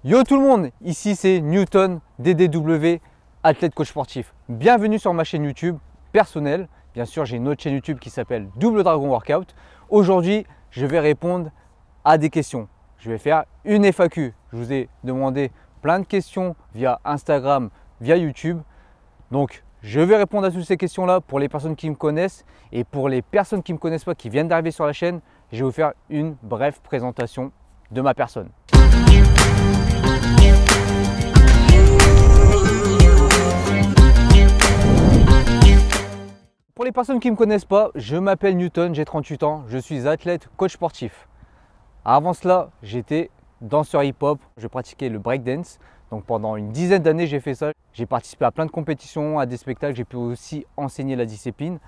Yo tout le monde, ici c'est Newton DDW, athlète coach sportif. Bienvenue sur ma chaîne YouTube personnelle. Bien sûr, j'ai une autre chaîne YouTube qui s'appelle Double Dragon Workout. Aujourd'hui, je vais répondre à des questions. Je vais faire une FAQ. Je vous ai demandé plein de questions via Instagram, via YouTube. Donc, je vais répondre à toutes ces questions-là pour les personnes qui me connaissent et pour les personnes qui ne me connaissent pas, qui viennent d'arriver sur la chaîne. Je vais vous faire une brève présentation de ma personne. Pour les personnes qui ne me connaissent pas, je m'appelle Newton, j'ai 38 ans, je suis athlète, coach sportif. Avant cela, j'étais danseur hip-hop, je pratiquais le breakdance. Donc pendant une dizaine d'années, j'ai fait ça. J'ai participé à plein de compétitions, à des spectacles, j'ai pu aussi enseigner la discipline.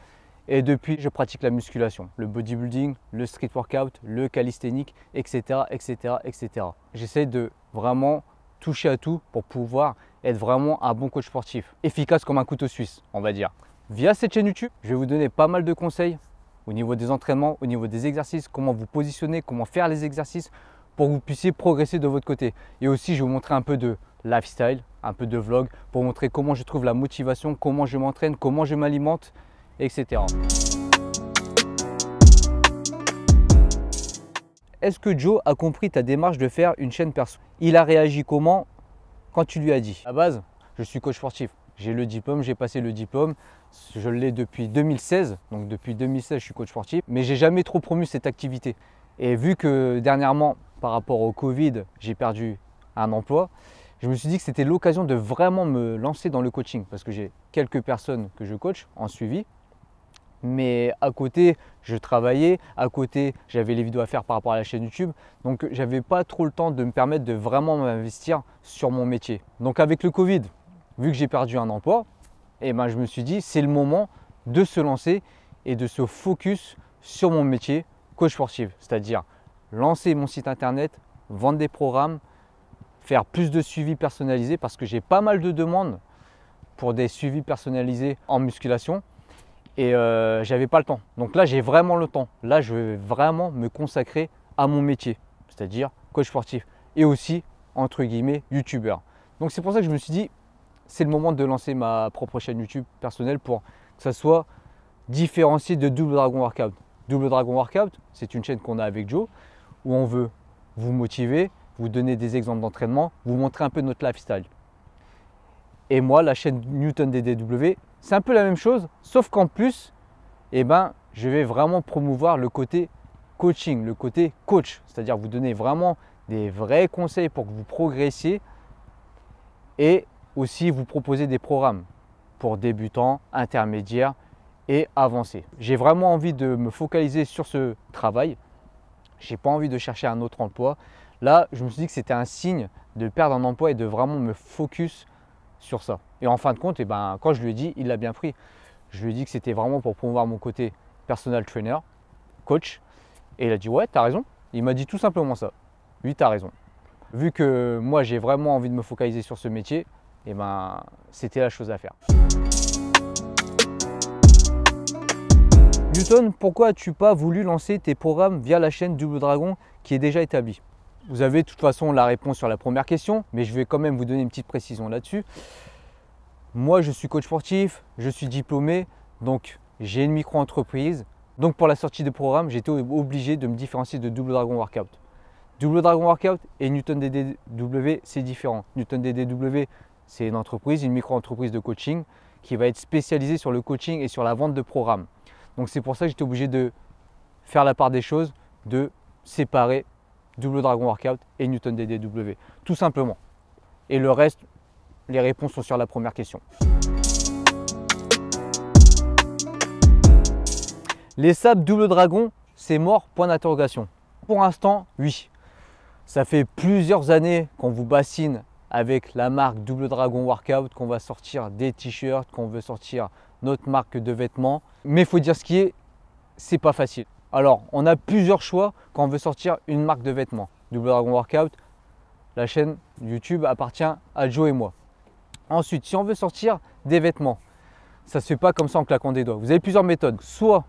Et depuis, je pratique la musculation, le bodybuilding, le street workout, le calisthenique, etc. etc., etc. J'essaie de vraiment toucher à tout pour pouvoir être vraiment un bon coach sportif, efficace comme un couteau suisse, on va dire. Via cette chaîne YouTube, je vais vous donner pas mal de conseils au niveau des entraînements, au niveau des exercices, comment vous positionner, comment faire les exercices pour que vous puissiez progresser de votre côté. Et aussi, je vais vous montrer un peu de lifestyle, un peu de vlog pour vous montrer comment je trouve la motivation, comment je m'entraîne, comment je m'alimente, etc. Est-ce que Joe a compris ta démarche de faire une chaîne perso? Il a réagi comment quand tu lui as dit? À la base, je suis coach sportif. J'ai le diplôme, j'ai passé le diplôme. Je l'ai depuis 2016. Donc depuis 2016, je suis coach sportif. Mais j'ai jamais trop promu cette activité. Et vu que dernièrement, par rapport au Covid, j'ai perdu un emploi, je me suis dit que c'était l'occasion de vraiment me lancer dans le coaching. Parce que j'ai quelques personnes que je coach en suivi. Mais à côté, je travaillais, à côté, j'avais les vidéos à faire par rapport à la chaîne YouTube. Donc, j'avais pas trop le temps de me permettre de vraiment m'investir sur mon métier. Donc, avec le Covid, vu que j'ai perdu un emploi, je me suis dit, c'est le moment de se lancer et de se focus sur mon métier coach sportif. C'est-à-dire lancer mon site internet, vendre des programmes, faire plus de suivi personnalisé parce que j'ai pas mal de demandes pour des suivis personnalisés en musculation. Et j'avais pas le temps. Donc là, j'ai vraiment le temps. Là, je vais vraiment me consacrer à mon métier, c'est-à-dire coach sportif et aussi, entre guillemets, youtubeur. Donc c'est pour ça que je me suis dit, c'est le moment de lancer ma propre chaîne YouTube personnelle pour que ça soit différencié de Double Dragon Workout. Double Dragon Workout, c'est une chaîne qu'on a avec Joe où on veut vous motiver, vous donner des exemples d'entraînement, vous montrer un peu notre lifestyle. Et moi, la chaîne Newton DDW, c'est un peu la même chose, sauf qu'en plus, je vais vraiment promouvoir le côté coaching, le côté coach. C'est-à-dire vous donner vraiment des vrais conseils pour que vous progressiez et aussi vous proposer des programmes pour débutants, intermédiaires et avancés. J'ai vraiment envie de me focaliser sur ce travail. Je n'ai pas envie de chercher un autre emploi. Là, je me suis dit que c'était un signe de perdre un emploi et de vraiment me focus sur ça. Et en fin de compte, quand je lui ai dit, il l'a bien pris. Je lui ai dit que c'était vraiment pour promouvoir mon côté personal trainer, coach. Et il a dit ouais, t'as raison. Il m'a dit tout simplement ça. Oui, t'as raison. Vu que moi, j'ai vraiment envie de me focaliser sur ce métier, c'était la chose à faire. Newton, pourquoi as-tu pas voulu lancer tes programmes via la chaîne Double Dragon qui est déjà établie? Vous avez de toute façon la réponse sur la première question, mais je vais quand même vous donner une petite précision là-dessus. Moi, je suis coach sportif, je suis diplômé, donc j'ai une micro-entreprise. Donc pour la sortie de programme, j'étais obligé de me différencier de Double Dragon Workout. Double Dragon Workout et Newton DDW, c'est différent. Newton DDW, c'est une entreprise, une micro-entreprise de coaching qui va être spécialisée sur le coaching et sur la vente de programmes. Donc c'est pour ça que j'étais obligé de faire la part des choses, de séparer Double Dragon Workout et Newton DDW, tout simplement. Et le reste, les réponses sont sur la première question. Les sables Double Dragon, c'est mort, point d'interrogation. Pour l'instant, oui. Ça fait plusieurs années qu'on vous bassine avec la marque Double Dragon Workout, qu'on va sortir des t-shirts, qu'on veut sortir notre marque de vêtements. Mais il faut dire ce qui est, c'est pas facile. Alors, on a plusieurs choix quand on veut sortir une marque de vêtements. Double Dragon Workout, la chaîne YouTube appartient à Joe et moi. Ensuite, si on veut sortir des vêtements, ça ne se fait pas comme ça en claquant des doigts. Vous avez plusieurs méthodes. Soit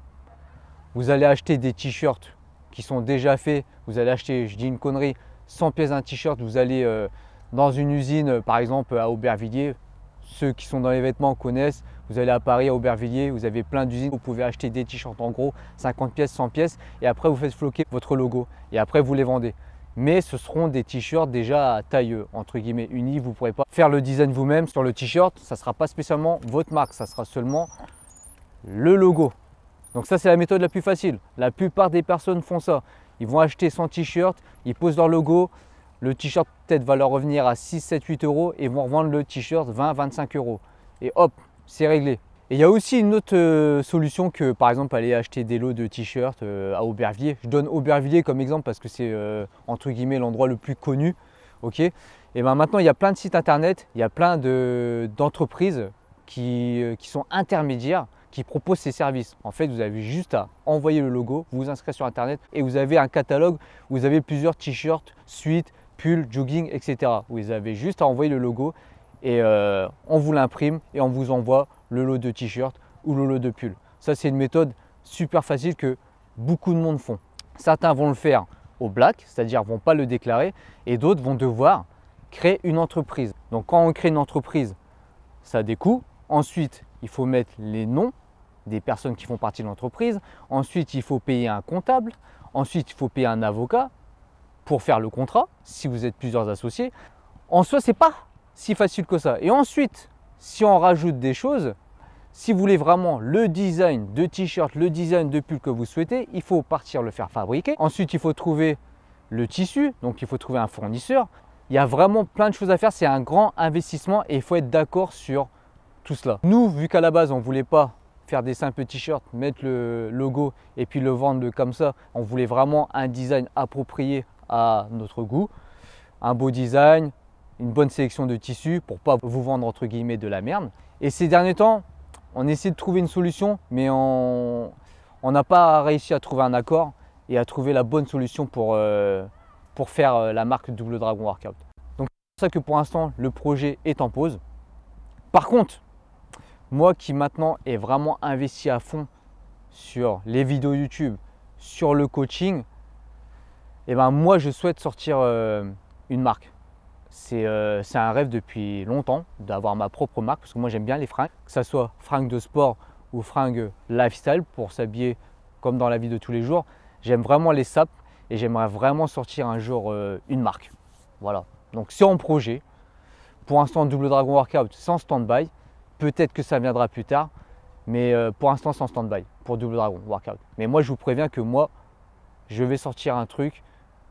vous allez acheter des t-shirts qui sont déjà faits. Vous allez acheter, je dis une connerie, 100 pièces d'un t-shirt. Vous allez dans une usine, par exemple à Aubervilliers. Ceux qui sont dans les vêtements connaissent. Vous allez à Paris, à Aubervilliers, vous avez plein d'usines. Vous pouvez acheter des t-shirts en gros, 50 pièces, 100 pièces. Et après, vous faites floquer votre logo. Et après, vous les vendez. Mais ce seront des t-shirts déjà à taille entre guillemets unie. Vous ne pourrez pas faire le design vous-même sur le t-shirt. Ça ne sera pas spécialement votre marque. Ça sera seulement le logo. Donc ça, c'est la méthode la plus facile. La plupart des personnes font ça. Ils vont acheter son t-shirt, ils posent leur logo. Le t-shirt peut-être va leur revenir à 6, 7, 8 euros et vont revendre le t-shirt 20, 25 euros. Et hop, c'est réglé. Et il y a aussi une autre solution que par exemple aller acheter des lots de t-shirts à Aubervilliers. Je donne Aubervilliers comme exemple parce que c'est entre guillemets l'endroit le plus connu. Ok. Et ben maintenant il y a plein de sites internet, il y a plein d'entreprises qui sont intermédiaires, qui proposent ces services. En fait, vous avez juste à envoyer le logo, vous vous inscrivez sur internet et vous avez un catalogue où vous avez plusieurs t-shirts, suites, pulls, jogging, etc. Vous avez juste à envoyer le logo et on vous l'imprime et on vous envoie le lot de t-shirts ou le lot de pulls. Ça, c'est une méthode super facile que beaucoup de monde font. Certains vont le faire au black, c'est-à-dire vont pas le déclarer, et d'autres vont devoir créer une entreprise. Donc quand on crée une entreprise, ça a des coûts. Ensuite, il faut mettre les noms des personnes qui font partie de l'entreprise. Ensuite, il faut payer un comptable. Ensuite, il faut payer un avocat pour faire le contrat, si vous êtes plusieurs associés. En soi, ce n'est pas si facile que ça. Et ensuite, si on rajoute des choses, si vous voulez vraiment le design de t-shirt, le design de pull que vous souhaitez, il faut partir le faire fabriquer. Ensuite, il faut trouver le tissu, donc il faut trouver un fournisseur. Il y a vraiment plein de choses à faire, c'est un grand investissement et il faut être d'accord sur tout cela. Nous, vu qu'à la base, on ne voulait pas faire des simples t-shirts, mettre le logo et puis le vendre comme ça, on voulait vraiment un design approprié à notre goût, un beau design, une bonne sélection de tissus pour pas vous vendre entre guillemets de la merde. Et ces derniers temps, on essaie de trouver une solution, mais on n'a pas réussi à trouver un accord et à trouver la bonne solution pour faire la marque Double Dragon Workout. Donc c'est pour ça que pour l'instant le projet est en pause. Par contre, moi qui maintenant est vraiment investi à fond sur les vidéos YouTube, sur le coaching, et ben moi je souhaite sortir une marque. C'est un rêve depuis longtemps d'avoir ma propre marque parce que moi j'aime bien les fringues, que ce soit fringues de sport ou fringues lifestyle pour s'habiller comme dans la vie de tous les jours. J'aime vraiment les sapes et j'aimerais vraiment sortir un jour une marque. Voilà, donc c'est en projet. Pour l'instant, Double Dragon Workout sans stand-by. Peut-être que ça viendra plus tard, mais pour l'instant sans stand-by pour Double Dragon Workout. Mais moi je vous préviens que moi je vais sortir un truc,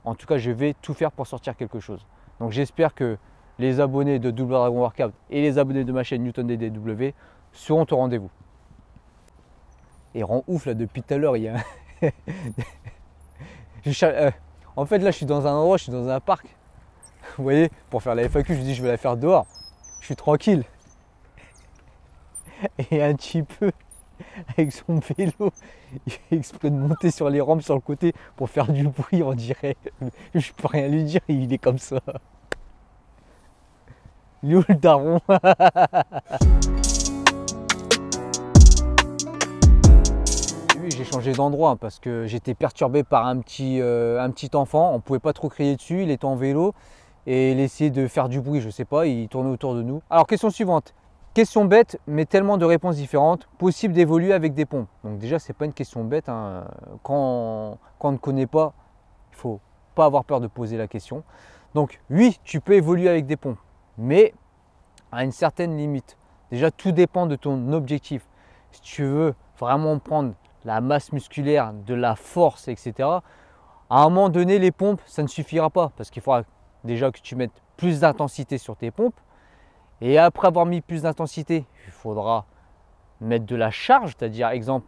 en tout cas je vais tout faire pour sortir quelque chose. Donc j'espère que les abonnés de Double Dragon Workout et les abonnés de ma chaîne Newton DDW seront au rendez-vous. Et rend ouf là depuis tout à l'heure, il y a en fait là je suis dans un endroit, je suis dans un parc. Vous voyez, pour faire la FAQ, je dis je vais la faire dehors. Je suis tranquille. Et un petit peu avec son vélo, il fait exprès de monter sur les rampes sur le côté pour faire du bruit, on dirait. Je peux rien lui dire, il est comme ça. Lui le daron. Oui, j'ai changé d'endroit parce que j'étais perturbé par un petit enfant. On ne pouvait pas trop crier dessus, il était en vélo et il essayait de faire du bruit, je sais pas, il tournait autour de nous. Alors question suivante. Question bête, mais tellement de réponses différentes. Possible d'évoluer avec des pompes. Donc déjà, c'est pas une question bête. Hein. Quand on ne connaît pas, il faut pas avoir peur de poser la question. Donc oui, tu peux évoluer avec des pompes, mais à une certaine limite. Déjà, tout dépend de ton objectif. Si tu veux vraiment prendre la masse musculaire, de la force, etc., à un moment donné, les pompes, ça ne suffira pas parce qu'il faudra déjà que tu mettes plus d'intensité sur tes pompes. Et après avoir mis plus d'intensité, il faudra mettre de la charge, c'est-à-dire exemple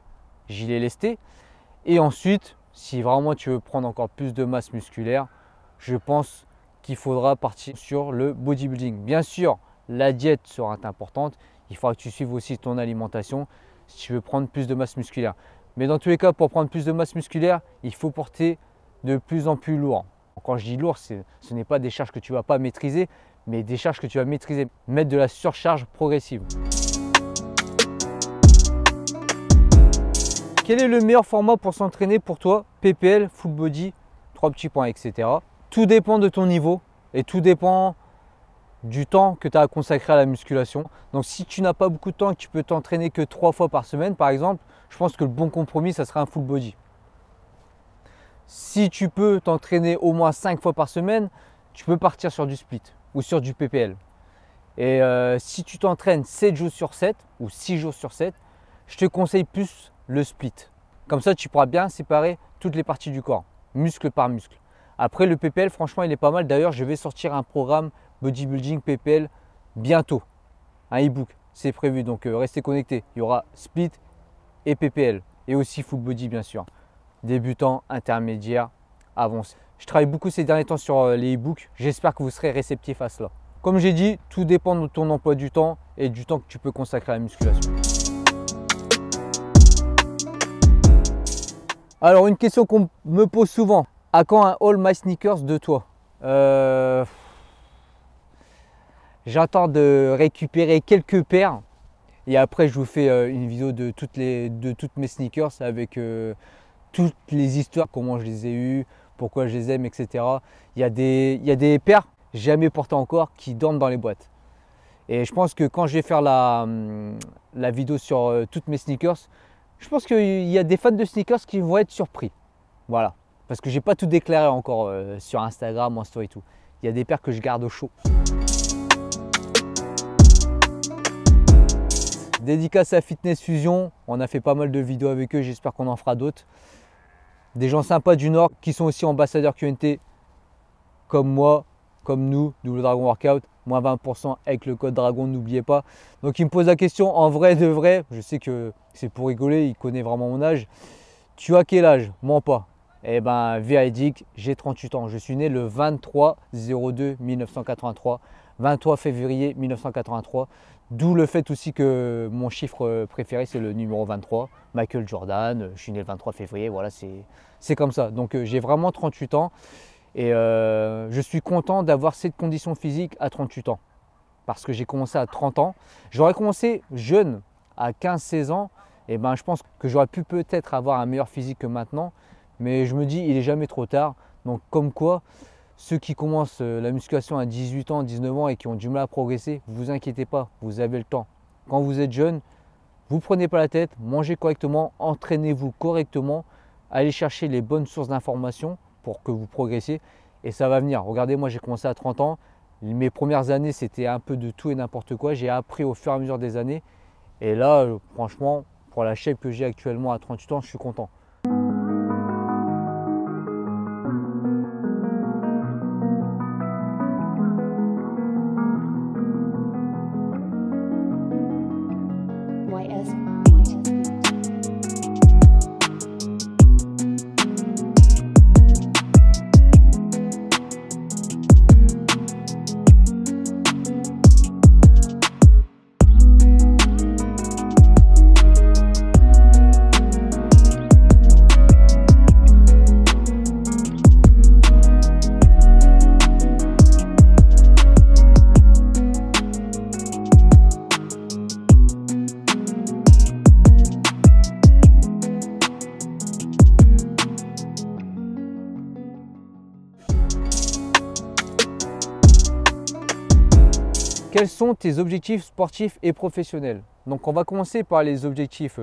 gilet lesté. Et ensuite, si vraiment tu veux prendre encore plus de masse musculaire, je pense qu'il faudra partir sur le bodybuilding. Bien sûr, la diète sera importante. Il faudra que tu suives aussi ton alimentation si tu veux prendre plus de masse musculaire. Mais dans tous les cas, pour prendre plus de masse musculaire, il faut porter de plus en plus lourd. Quand je dis lourd, ce n'est pas des charges que tu ne vas pas maîtriser, mais des charges que tu vas maîtriser. Mettre de la surcharge progressive. Quel est le meilleur format pour s'entraîner pour toi? PPL, full body, 3 petits points, etc. Tout dépend de ton niveau et tout dépend du temps que tu as à consacrer à la musculation. Donc si tu n'as pas beaucoup de temps et que tu peux t'entraîner que 3 fois par semaine par exemple, je pense que le bon compromis, ça serait un full body. Si tu peux t'entraîner au moins 5 fois par semaine, tu peux partir sur du split ou sur du PPL. Et si tu t'entraînes 7 jours sur 7 ou 6 jours sur 7, je te conseille plus le split. Comme ça, tu pourras bien séparer toutes les parties du corps, muscle par muscle. Après, le PPL, franchement, il est pas mal. D'ailleurs, je vais sortir un programme bodybuilding PPL bientôt. Un e-book, c'est prévu. Donc, restez connectés. Il y aura split et PPL. Et aussi full body, bien sûr. Débutant, intermédiaire, avancé. Je travaille beaucoup ces derniers temps sur les e-books. J'espère que vous serez réceptifs à cela. Comme j'ai dit, tout dépend de ton emploi du temps et du temps que tu peux consacrer à la musculation. Alors, une question qu'on me pose souvent. À quand un All My Sneakers de toi? J'attends de récupérer quelques paires et après je vous fais une vidéo de toutes mes sneakers avec toutes les histoires, comment je les ai eues, pourquoi je les aime, etc. Il y a des paires jamais portées encore qui dorment dans les boîtes. Et je pense que quand je vais faire la vidéo sur toutes mes sneakers, je pense qu'il y a des fans de sneakers qui vont être surpris. Voilà. Parce que j'ai pas tout déclaré encore sur Instagram, en story et tout. Il y a des paires que je garde au chaud. Dédicace à Fitness Fusion. On a fait pas mal de vidéos avec eux. J'espère qu'on en fera d'autres. Des gens sympas du Nord qui sont aussi ambassadeurs QNT comme moi, comme nous, Double Dragon Workout. Moins 20% avec le code Dragon, n'oubliez pas. Donc il me pose la question en vrai de vrai. Je sais que c'est pour rigoler, il connaît vraiment mon âge. Tu as quel âge? Mens pas. Eh bien, véridique, j'ai 38 ans. Je suis né le 23/02/1983, 23 février 1983. D'où le fait aussi que mon chiffre préféré, c'est le numéro 23. Michael Jordan, je suis né le 23 février, voilà, c'est comme ça. Donc, j'ai vraiment 38 ans et je suis content d'avoir cette condition physique à 38 ans. Parce que j'ai commencé à 30 ans. J'aurais commencé jeune, à 15-16 ans. Et ben, je pense que j'aurais pu peut-être avoir un meilleur physique que maintenant. Mais je me dis, il n'est jamais trop tard. Donc comme quoi, ceux qui commencent la musculation à 18 ans, 19 ans et qui ont du mal à progresser, ne vous inquiétez pas, vous avez le temps. Quand vous êtes jeune, vous ne prenez pas la tête, mangez correctement, entraînez-vous correctement, allez chercher les bonnes sources d'informations pour que vous progressiez et ça va venir. Regardez, moi j'ai commencé à 30 ans, mes premières années c'était un peu de tout et n'importe quoi. J'ai appris au fur et à mesure des années et là, franchement, pour la shape que j'ai actuellement à 38 ans, je suis content. Quels sont tes objectifs sportifs et professionnels? Donc on va commencer par les objectifs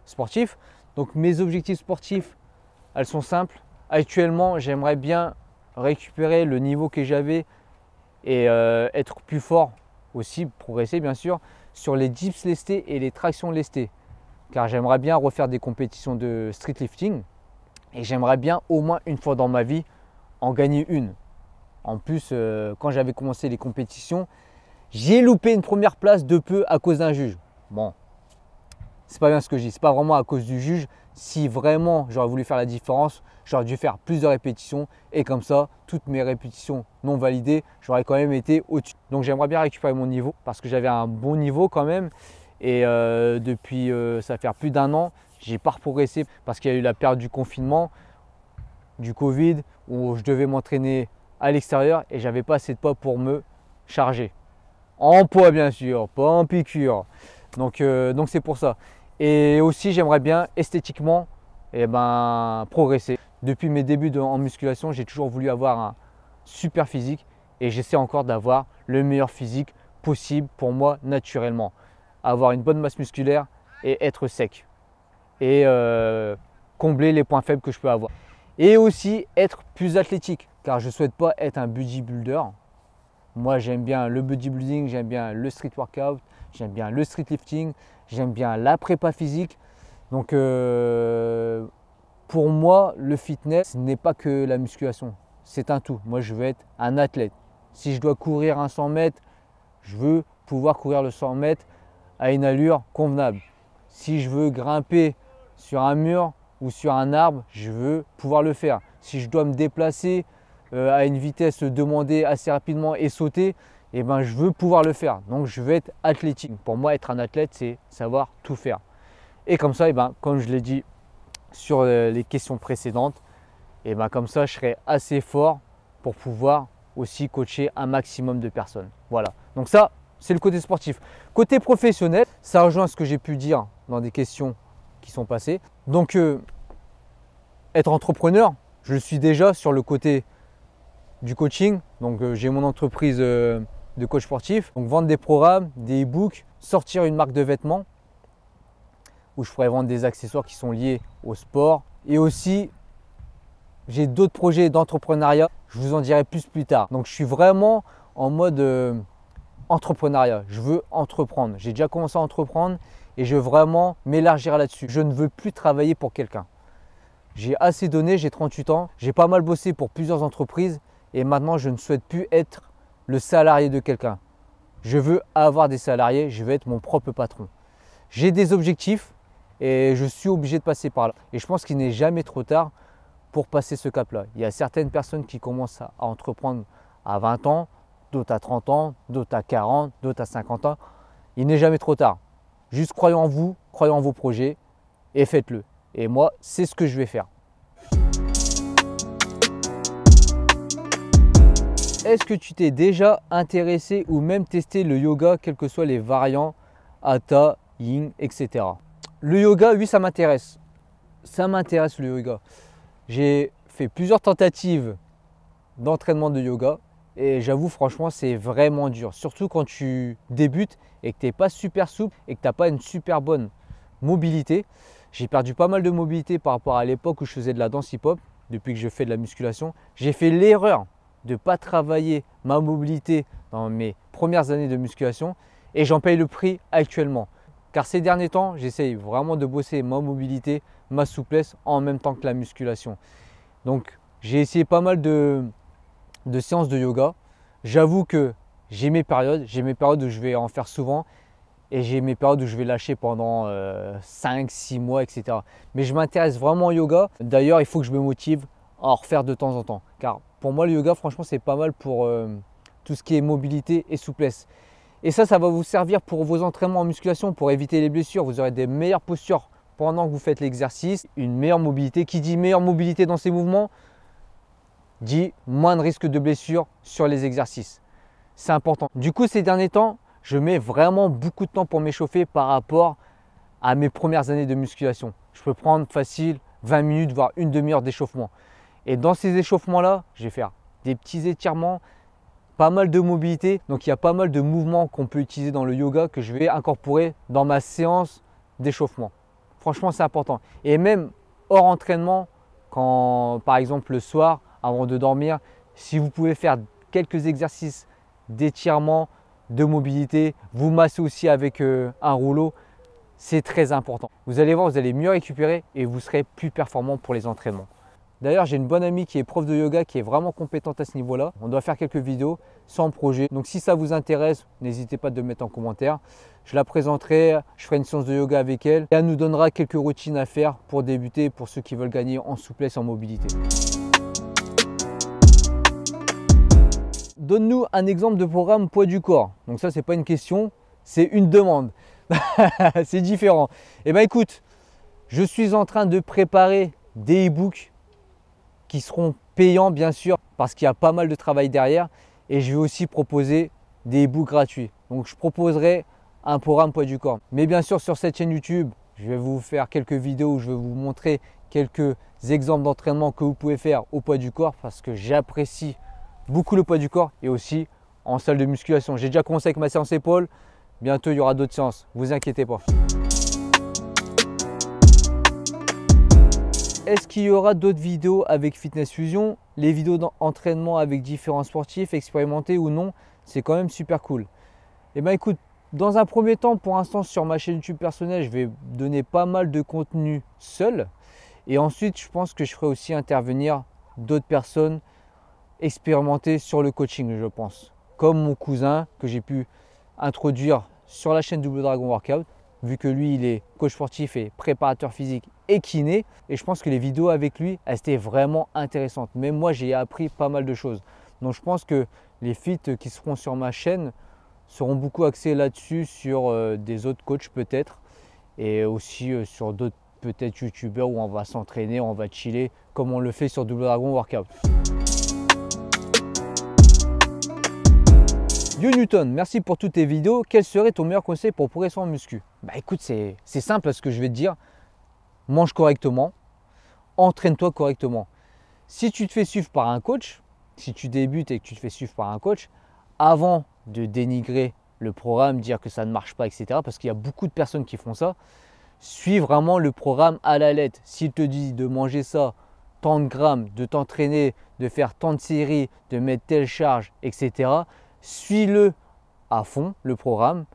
sportifs. Donc mes objectifs sportifs, elles sont simples. Actuellement, j'aimerais bien récupérer le niveau que j'avais et être plus fort aussi, progresser bien sûr, sur les dips lestés et les tractions lestées. Car j'aimerais bien refaire des compétitions de street lifting et j'aimerais bien au moins une fois dans ma vie en gagner une. En plus, quand j'avais commencé les compétitions, j'ai loupé une première place de peu à cause d'un juge. Bon, c'est pas bien ce que je dis, c'est pas vraiment à cause du juge. Si vraiment j'aurais voulu faire la différence, j'aurais dû faire plus de répétitions et comme ça, toutes mes répétitions non validées, j'aurais quand même été au-dessus. Donc j'aimerais bien récupérer mon niveau parce que j'avais un bon niveau quand même et depuis ça va faire plus d'un an, j'ai pas progressé parce qu'il y a eu la période du confinement, du Covid où je devais m'entraîner à l'extérieur et j'avais pas assez de poids pour me charger. En poids bien sûr, pas en piqûre. Donc c'est pour ça. Et aussi j'aimerais bien esthétiquement progresser. Depuis mes débuts en musculation, j'ai toujours voulu avoir un super physique et j'essaie encore d'avoir le meilleur physique possible pour moi naturellement. Avoir une bonne masse musculaire et être sec. Et combler les points faibles que je peux avoir. Et aussi être plus athlétique, car je ne souhaite pas être un bodybuilder. Moi, j'aime bien le bodybuilding, j'aime bien le street workout, j'aime bien le street lifting, j'aime bien la prépa physique. Donc, pour moi, le fitness n'est pas que la musculation, c'est un tout. Moi, je veux être un athlète. Si je dois courir un 100 mètres, je veux pouvoir courir le 100 mètres à une allure convenable. Si je veux grimper sur un mur ou sur un arbre, je veux pouvoir le faire. Si je dois me déplacer à une vitesse demandée assez rapidement et sauter, eh ben, je veux pouvoir le faire. Donc je veux être athlétique. Pour moi, être un athlète, c'est savoir tout faire. Et comme ça, eh ben, comme je l'ai dit sur les questions précédentes, eh ben, comme ça, je serai assez fort pour pouvoir aussi coacher un maximum de personnes. Voilà. Donc ça, c'est le côté sportif. Côté professionnel, ça rejoint ce que j'ai pu dire dans des questions qui sont passées. Donc, être entrepreneur, je suis déjà sur le côté du coaching. Donc, j'ai mon entreprise de coach sportif. Donc, vendre des programmes, des e-books, sortir une marque de vêtements où je pourrais vendre des accessoires qui sont liés au sport. Et aussi, j'ai d'autres projets d'entrepreneuriat. Je vous en dirai plus tard. Donc, je suis vraiment en mode entrepreneuriat. Je veux entreprendre. J'ai déjà commencé à entreprendre et je veux vraiment m'élargir là-dessus. Je ne veux plus travailler pour quelqu'un. J'ai assez donné, j'ai 38 ans. J'ai pas mal bossé pour plusieurs entreprises et maintenant, je ne souhaite plus être le salarié de quelqu'un. Je veux avoir des salariés, je veux être mon propre patron. J'ai des objectifs et je suis obligé de passer par là. Et je pense qu'il n'est jamais trop tard pour passer ce cap-là. Il y a certaines personnes qui commencent à entreprendre à 20 ans, d'autres à 30 ans, d'autres à 40, d'autres à 50 ans. Il n'est jamais trop tard. Juste croyez en vous, croyez en vos projets et faites-le. Et moi, c'est ce que je vais faire. Est-ce que tu t'es déjà intéressé ou même testé le yoga, quels que soient les variants, Hatha, Yin, etc. Le yoga, oui, ça m'intéresse. Ça m'intéresse le yoga. J'ai fait plusieurs tentatives d'entraînement de yoga et j'avoue franchement c'est vraiment dur. Surtout quand tu débutes et que tu n'es pas super souple et que tu n'as pas une super bonne mobilité. J'ai perdu pas mal de mobilité par rapport à l'époque où je faisais de la danse hip-hop. Depuis que je fais de la musculation, j'ai fait l'erreur de ne pas travailler ma mobilité dans mes premières années de musculation et j'en paye le prix actuellement. Car ces derniers temps, j'essaye vraiment de bosser ma mobilité, ma souplesse en même temps que la musculation. Donc j'ai essayé pas mal de séances de yoga. J'avoue que j'ai mes périodes où je vais en faire souvent et j'ai mes périodes où je vais lâcher pendant 5-6 mois, etc. Mais je m'intéresse vraiment au yoga. D'ailleurs, il faut que je me motive à en refaire de temps en temps. Car pour moi, le yoga, franchement, c'est pas mal pour tout ce qui est mobilité et souplesse. Et ça va vous servir pour vos entraînements en musculation, pour éviter les blessures. Vous aurez des meilleures postures pendant que vous faites l'exercice, une meilleure mobilité. Qui dit meilleure mobilité dans ces mouvements, dit moins de risque de blessure sur les exercices. C'est important. Du coup, ces derniers temps, je mets vraiment beaucoup de temps pour m'échauffer par rapport à mes premières années de musculation. Je peux prendre facile 20 minutes, voire une demi-heure d'échauffement. Et dans ces échauffements-là, je vais faire des petits étirements, pas mal de mobilité. Donc, il y a pas mal de mouvements qu'on peut utiliser dans le yoga que je vais incorporer dans ma séance d'échauffement. Franchement, c'est important. Et même hors entraînement, quand par exemple le soir, avant de dormir, si vous pouvez faire quelques exercices d'étirement, de mobilité, vous massez aussi avec un rouleau, c'est très important. Vous allez voir, vous allez mieux récupérer et vous serez plus performant pour les entraînements. D'ailleurs, j'ai une bonne amie qui est prof de yoga, qui est vraiment compétente à ce niveau-là. On doit faire quelques vidéos sans projet. Donc si ça vous intéresse, n'hésitez pas de me mettre en commentaire. Je la présenterai, je ferai une séance de yoga avec elle et elle nous donnera quelques routines à faire pour débuter, pour ceux qui veulent gagner en souplesse et en mobilité. Donne-nous un exemple de programme poids du corps. Donc ça, c'est pas une question, c'est une demande. C'est différent. Eh bien écoute, je suis en train de préparer des e-books qui seront payants bien sûr parce qu'il y a pas mal de travail derrière et je vais aussi proposer des e-books gratuits. Donc je proposerai un programme poids du corps. Mais bien sûr sur cette chaîne YouTube, je vais vous faire quelques vidéos où je vais vous montrer quelques exemples d'entraînement que vous pouvez faire au poids du corps parce que j'apprécie beaucoup le poids du corps et aussi en salle de musculation. J'ai déjà commencé avec ma séance épaules. Bientôt, il y aura d'autres séances. Vous inquiétez pas. Est-ce qu'il y aura d'autres vidéos avec Fitness Fusion? Les vidéos d'entraînement avec différents sportifs, expérimentés ou non, c'est quand même super cool. Et bien écoute, dans un premier temps, pour l'instant sur ma chaîne YouTube personnelle, je vais donner pas mal de contenu seul. Et ensuite, je pense que je ferai aussi intervenir d'autres personnes expérimentées sur le coaching, je pense. Comme mon cousin que j'ai pu introduire sur la chaîne Double Dragon Workout, vu que lui, il est coach sportif et préparateur physique et kiné. Et je pense que les vidéos avec lui, elles étaient vraiment intéressantes. Même moi, j'ai appris pas mal de choses. Donc je pense que les feats qui seront sur ma chaîne seront beaucoup axés là-dessus, sur des autres coachs peut-être. Et aussi sur d'autres peut-être youtubeurs où on va s'entraîner, on va chiller, comme on le fait sur Double Dragon Workout. Yo Newton, merci pour toutes tes vidéos. Quel serait ton meilleur conseil pour progresser en muscu? Bah écoute, c'est simple à ce que je vais te dire. Mange correctement, entraîne-toi correctement. Si tu te fais suivre par un coach, si tu débutes et que tu te fais suivre par un coach, avant de dénigrer le programme, dire que ça ne marche pas, etc., parce qu'il y a beaucoup de personnes qui font ça, suis vraiment le programme à la lettre. S'il te dit de manger ça, tant de grammes, de t'entraîner, de faire tant de séries, de mettre telle charge, etc., suis-le à fond, le programme,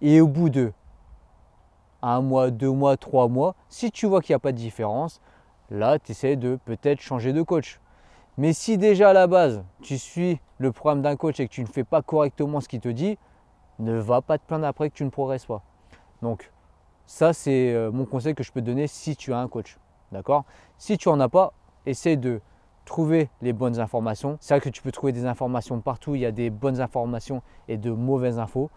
et au bout de 1 mois, 2 mois, 3 mois, si tu vois qu'il n'y a pas de différence, là, tu essaies de peut-être changer de coach. Mais si déjà à la base, tu suis le programme d'un coach et que tu ne fais pas correctement ce qu'il te dit, ne va pas te plaindre après que tu ne progresses pas. Donc, ça, c'est mon conseil que je peux te donner si tu as un coach. D'accord? Si tu n'en as pas, essaie de trouver les bonnes informations. C'est vrai que tu peux trouver des informations partout. Il y a des bonnes informations et de mauvaises infos.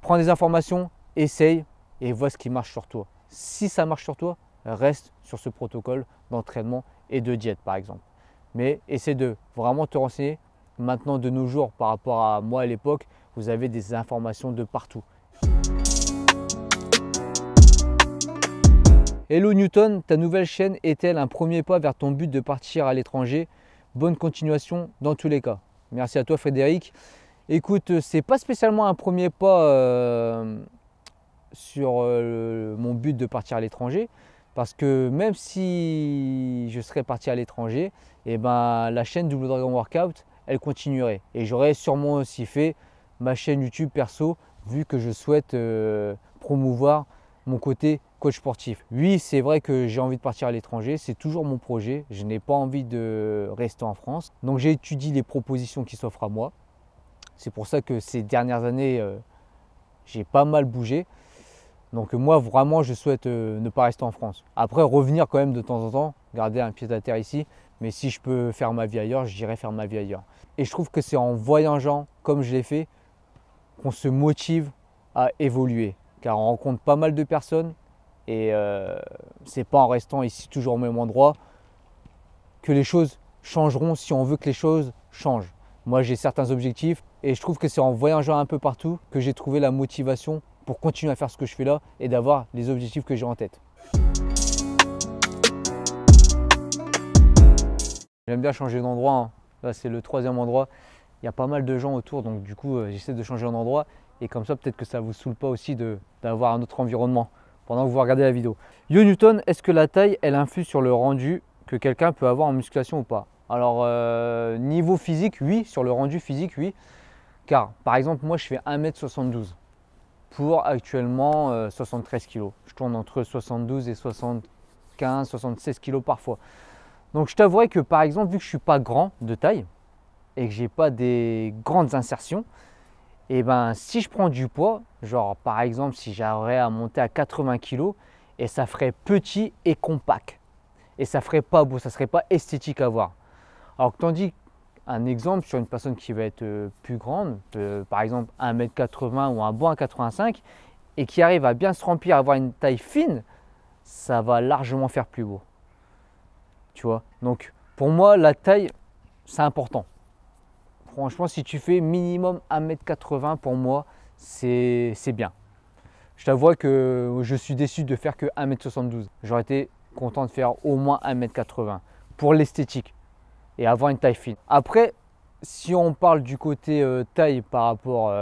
Prends des informations, essaye et vois ce qui marche sur toi. Si ça marche sur toi, reste sur ce protocole d'entraînement et de diète par exemple. Mais essaie de vraiment te renseigner. Maintenant, de nos jours, par rapport à moi à l'époque, vous avez des informations de partout. Hello Newton, ta nouvelle chaîne est-elle un premier pas vers ton but de partir à l'étranger? Bonne continuation dans tous les cas. Merci à toi Frédéric. Écoute, c'est pas spécialement un premier pas sur mon but de partir à l'étranger, parce que même si je serais parti à l'étranger, eh ben, la chaîne Double Dragon Workout, elle continuerait. Et j'aurais sûrement aussi fait ma chaîne YouTube perso, vu que je souhaite promouvoir mon côté coach sportif. Oui, c'est vrai que j'ai envie de partir à l'étranger, c'est toujours mon projet. Je n'ai pas envie de rester en France. Donc j'ai étudié les propositions qui s'offrent à moi. C'est pour ça que ces dernières années, j'ai pas mal bougé. Donc moi, vraiment, je souhaite ne pas rester en France. Après, revenir quand même de temps en temps, garder un pied à terre ici. Mais si je peux faire ma vie ailleurs, j'irai faire ma vie ailleurs. Et je trouve que c'est en voyageant, comme je l'ai fait, qu'on se motive à évoluer. Car on rencontre pas mal de personnes et c'est pas en restant ici toujours au même endroit que les choses changeront si on veut que les choses changent. Moi, j'ai certains objectifs et je trouve que c'est en voyageant un peu partout que j'ai trouvé la motivation pour continuer à faire ce que je fais là et d'avoir les objectifs que j'ai en tête. J'aime bien changer d'endroit, hein. Là, c'est le 3e endroit. Il y a pas mal de gens autour, donc du coup, j'essaie de changer d'endroit. Et comme ça, peut-être que ça ne vous saoule pas aussi d'avoir un autre environnement pendant que vous regardez la vidéo. Yo Newton, est-ce que la taille, elle influe sur le rendu que quelqu'un peut avoir en musculation ou pas? Alors, niveau physique, oui. Sur le rendu physique, oui. Car, par exemple, moi, je fais 1m72 pour actuellement 73 kg. Je tourne entre 72 et 75, 76 kg parfois. Donc, je t'avouerai que, par exemple, vu que je ne suis pas grand de taille et que je n'ai pas des grandes insertions, et ben si je prends du poids, genre par exemple si j'arriverais à monter à 80 kg, et ça ferait petit et compact. Et ça ferait pas beau, ça serait pas esthétique à voir. Alors que tandis un exemple sur une personne qui va être plus grande, par exemple 1m80 ou un bon 1m85, et qui arrive à bien se remplir, à avoir une taille fine, ça va largement faire plus beau. Tu vois? Donc pour moi la taille c'est important. Franchement, si tu fais minimum 1m80 pour moi, c'est bien. Je t'avoue que je suis déçu de faire que 1m72. J'aurais été content de faire au moins 1m80 pour l'esthétique et avoir une taille fine. Après, si on parle du côté taille par rapport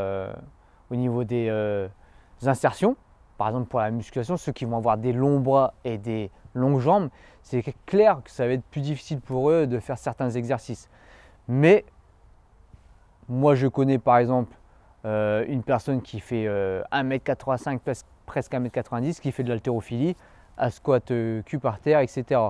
au niveau des insertions, par exemple pour la musculation, ceux qui vont avoir des longs bras et des longues jambes, c'est clair que ça va être plus difficile pour eux de faire certains exercices. Mais moi je connais par exemple une personne qui fait 1m85, presque 1m90, qui fait de l'haltérophilie, à squat cul par terre, etc.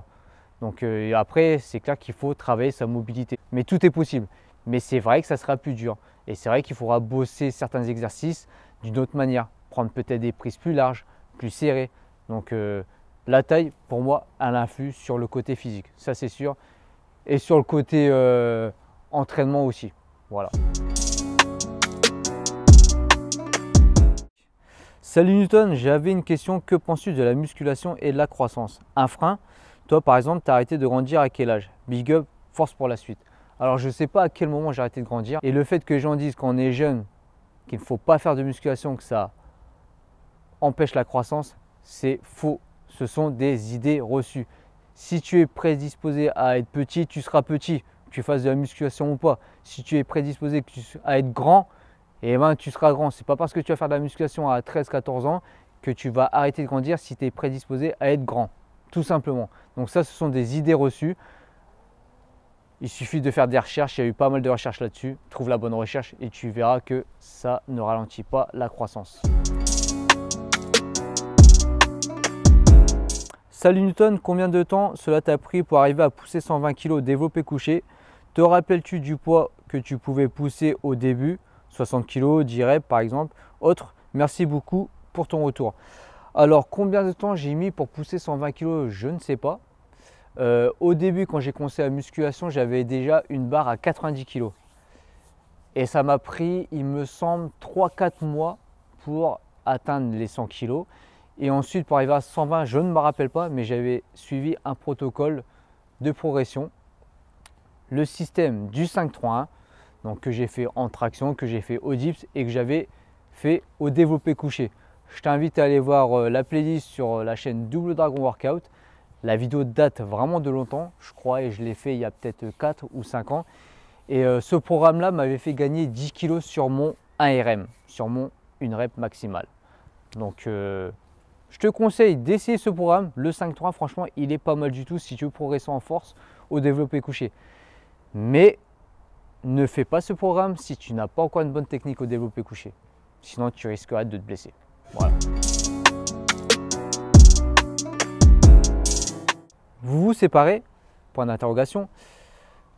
Donc après, c'est clair qu'il faut travailler sa mobilité. Mais tout est possible. Mais c'est vrai que ça sera plus dur. Et c'est vrai qu'il faudra bosser certains exercices d'une autre manière. Prendre peut-être des prises plus larges, plus serrées. Donc la taille, pour moi, elle influe sur le côté physique. Ça, c'est sûr. Et sur le côté entraînement aussi. Voilà. Salut Newton, j'avais une question. Que penses-tu de la musculation et de la croissance? Un frein? Toi, par exemple, tu as arrêté de grandir à quel âge? Big up, force pour la suite. Alors, je ne sais pas à quel moment j'ai arrêté de grandir. Et le fait que les gens disent quand on est jeune qu'il ne faut pas faire de musculation, que ça empêche la croissance, c'est faux. Ce sont des idées reçues. Si tu es prédisposé à être petit, tu seras petit, que tu fasses de la musculation ou pas. Si tu es prédisposé à être grand, et ben, tu seras grand. Ce n'est pas parce que tu vas faire de la musculation à 13-14 ans que tu vas arrêter de grandir si tu es prédisposé à être grand. Tout simplement. Donc ça, ce sont des idées reçues. Il suffit de faire des recherches. Il y a eu pas mal de recherches là-dessus. Trouve la bonne recherche et tu verras que ça ne ralentit pas la croissance. Salut Newton, combien de temps cela t'a pris pour arriver à pousser 120 kg développé couché? Te rappelles-tu du poids que tu pouvais pousser au début? 60 kg, 10 reps par exemple. Autre, merci beaucoup pour ton retour. Alors, combien de temps j'ai mis pour pousser 120 kg? Je ne sais pas. Au début, quand j'ai commencé la musculation, j'avais déjà une barre à 90 kg. Et ça m'a pris, il me semble, 3-4 mois pour atteindre les 100 kg. Et ensuite, pour arriver à 120, je ne me rappelle pas, mais j'avais suivi un protocole de progression. Le système du 5-3-1, donc que j'ai fait en traction, que j'ai fait au dips et que j'avais fait au développé couché. Je t'invite à aller voir la playlist sur la chaîne Double Dragon Workout. La vidéo date vraiment de longtemps, je crois, et je l'ai fait il y a peut-être 4 ou 5 ans. Et ce programme-là m'avait fait gagner 10 kg sur mon 1RM, sur mon 1 rep maximale. Donc je te conseille d'essayer ce programme. Le 5-3, franchement, il est pas mal du tout si tu veux progresser en force au développé couché. Mais ne fais pas ce programme si tu n'as pas encore une bonne technique au développé couché. Sinon, tu risqueras de te blesser. Voilà. Vous vous séparez? Point d'interrogation.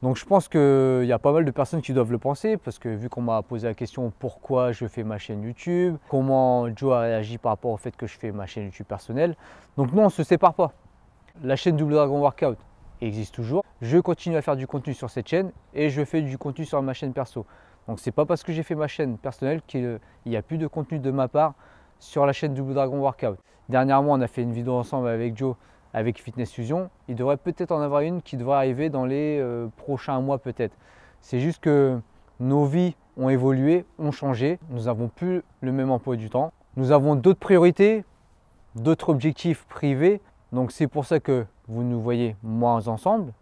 Donc je pense qu'il y a pas mal de personnes qui doivent le penser parce que vu qu'on m'a posé la question pourquoi je fais ma chaîne YouTube, comment Joe a réagi par rapport au fait que je fais ma chaîne YouTube personnelle. Donc non, on ne se sépare pas. La chaîne Double Dragon Workout existe toujours. Je continue à faire du contenu sur cette chaîne et je fais du contenu sur ma chaîne perso. Donc c'est pas parce que j'ai fait ma chaîne personnelle qu'il n'y a plus de contenu de ma part sur la chaîne Double Dragon Workout. Dernièrement, on a fait une vidéo ensemble avec Joe avec Fitness Fusion. Il devrait peut-être en avoir une qui devrait arriver dans les prochains mois peut-être. C'est juste que nos vies ont évolué, ont changé. Nous n'avons plus le même emploi du temps. Nous avons d'autres priorités, d'autres objectifs privés. Donc c'est pour ça que vous nous voyez moins ensemble.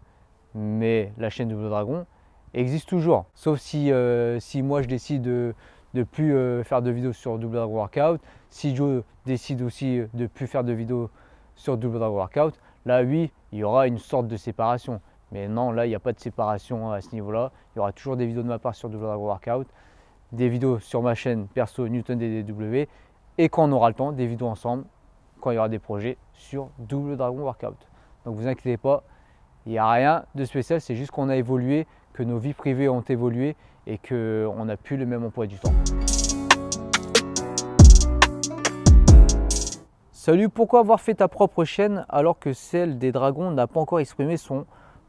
Mais la chaîne Double Dragon existe toujours. Sauf si moi je décide de ne plus faire de vidéos sur Double Dragon Workout. Si Joe décide aussi de ne plus faire de vidéos sur Double Dragon Workout, là oui, il y aura une sorte de séparation. Mais non, là il n'y a pas de séparation à ce niveau-là. Il y aura toujours des vidéos de ma part sur Double Dragon Workout, des vidéos sur ma chaîne perso Newton DDW et quand on aura le temps, des vidéos ensemble quand il y aura des projets sur Double Dragon Workout. Donc vous inquiétez pas, il n'y a rien de spécial, c'est juste qu'on a évolué, que nos vies privées ont évolué et qu'on n'a plus le même emploi du temps. Salut, pourquoi avoir fait ta propre chaîne alors que celle des dragons n'a pas encore exprimé son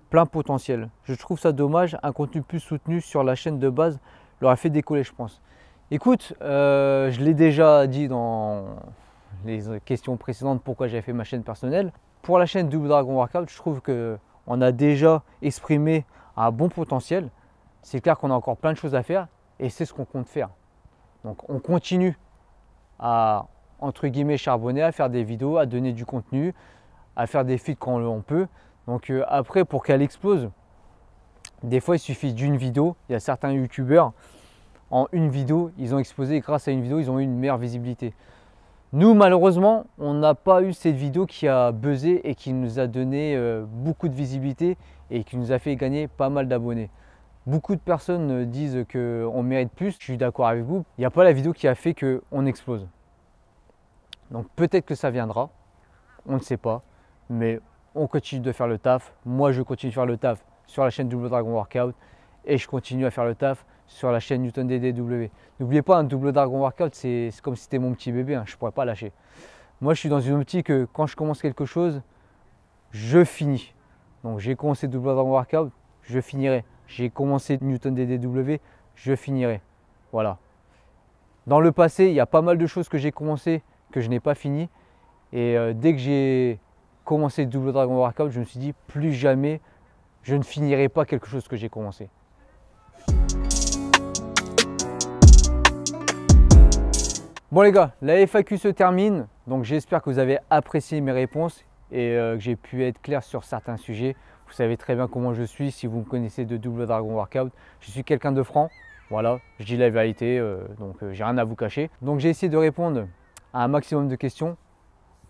plein potentiel? Je trouve ça dommage, un contenu plus soutenu sur la chaîne de base leur a fait décoller, je pense. Écoute, je l'ai déjà dit dans les questions précédentes pourquoi j'avais fait ma chaîne personnelle. Pour la chaîne Double Dragon Workout, je trouve qu'on a déjà exprimé un bon potentiel. C'est clair qu'on a encore plein de choses à faire et c'est ce qu'on compte faire. Donc on continue à entre guillemets charbonner, à faire des vidéos, à donner du contenu, à faire des feeds quand on peut. Donc après, pour qu'elle explose, Des fois, il suffit d'une vidéo. Il y a certains youtubeurs, en une vidéo, ils ont explosé. Et grâce à une vidéo, ils ont eu une meilleure visibilité. Nous, malheureusement, on n'a pas eu cette vidéo qui a buzzé et qui nous a donné beaucoup de visibilité et qui nous a fait gagner pas mal d'abonnés. Beaucoup de personnes disent qu'on mérite plus. Je suis d'accord avec vous. Il n'y a pas la vidéo qui a fait qu'on explose. Donc peut-être que ça viendra. On ne sait pas. Mais on continue de faire le taf. Moi, je continue de faire le taf sur la chaîne Double Dragon Workout. Et je continue à faire le taf sur la chaîne Newton DDW. N'oubliez pas, un Double Dragon Workout, c'est comme si c'était mon petit bébé, hein, je ne pourrais pas lâcher. Moi, je suis dans une optique que quand je commence quelque chose, je finis. Donc j'ai commencé Double Dragon Workout, je finirai. J'ai commencé Newton DDW, je finirai. Voilà. Dans le passé, il y a pas mal de choses que j'ai commencé que je n'ai pas fini. Et dès que j'ai commencé Double Dragon Workout, je me suis dit plus jamais je ne finirai pas quelque chose que j'ai commencé. Bon les gars, la FAQ se termine, donc j'espère que vous avez apprécié mes réponses et que j'ai pu être clair sur certains sujets. Vous savez très bien comment je suis si vous me connaissez de Double Dragon Workout. Je suis quelqu'un de franc, voilà, je dis la vérité, donc j'ai rien à vous cacher. Donc j'ai essayé de répondre à un maximum de questions.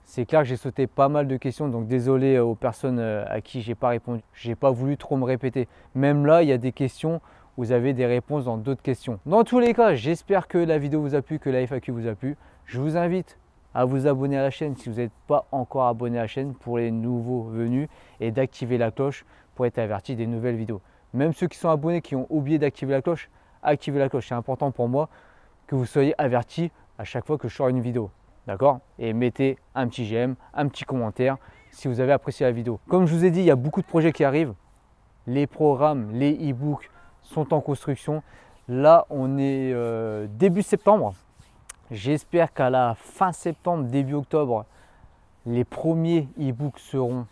C'est clair que j'ai sauté pas mal de questions, donc désolé aux personnes à qui j'ai pas répondu. J'ai pas voulu trop me répéter. Même là, il y a des questions. Vous avez des réponses dans d'autres questions. Dans tous les cas, j'espère que la vidéo vous a plu, que la FAQ vous a plu. Je vous invite à vous abonner à la chaîne si vous n'êtes pas encore abonné à la chaîne pour les nouveaux venus et d'activer la cloche pour être averti des nouvelles vidéos. Même ceux qui sont abonnés qui ont oublié d'activer la cloche, activez la cloche. C'est important pour moi que vous soyez avertis à chaque fois que je sors une vidéo. D'accord? Et mettez un petit j'aime, un petit commentaire si vous avez apprécié la vidéo. Comme je vous ai dit, il y a beaucoup de projets qui arrivent. Les programmes, les e-books sont en construction. Là, on est début septembre. J'espère qu'à la fin septembre, début octobre, les premiers e-books seront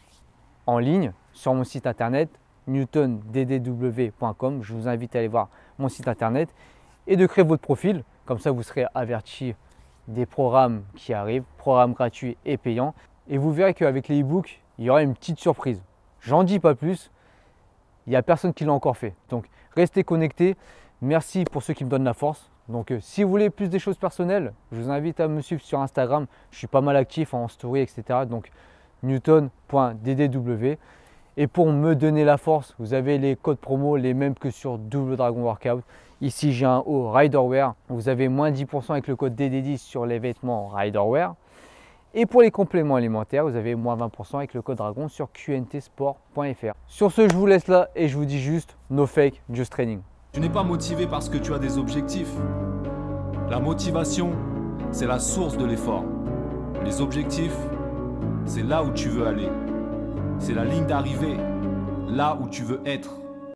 en ligne sur mon site internet newtonddw.com. Je vous invite à aller voir mon site internet et de créer votre profil. Comme ça, vous serez averti des programmes qui arrivent, programmes gratuits et payants. Et vous verrez qu'avec les e-books, il y aura une petite surprise. J'en dis pas plus. Il n'y a personne qui l'a encore fait. Donc, restez connectés. Merci pour ceux qui me donnent la force. Donc, si vous voulez plus des choses personnelles, je vous invite à me suivre sur Instagram. Je suis pas mal actif en story, etc. Donc, newton.ddw. Et pour me donner la force, vous avez les codes promo, les mêmes que sur Double Dragon Workout. Ici, j'ai un haut Riderwear. Vous avez moins 10% avec le code DD10 sur les vêtements Riderwear. Et pour les compléments alimentaires, vous avez moins 20% avec le code Dragon sur qntsport.fr. Sur ce, je vous laisse là et je vous dis juste no fake, just training. Tu n'es pas motivé parce que tu as des objectifs. La motivation, c'est la source de l'effort. Les objectifs, c'est là où tu veux aller. C'est la ligne d'arrivée, là où tu veux être.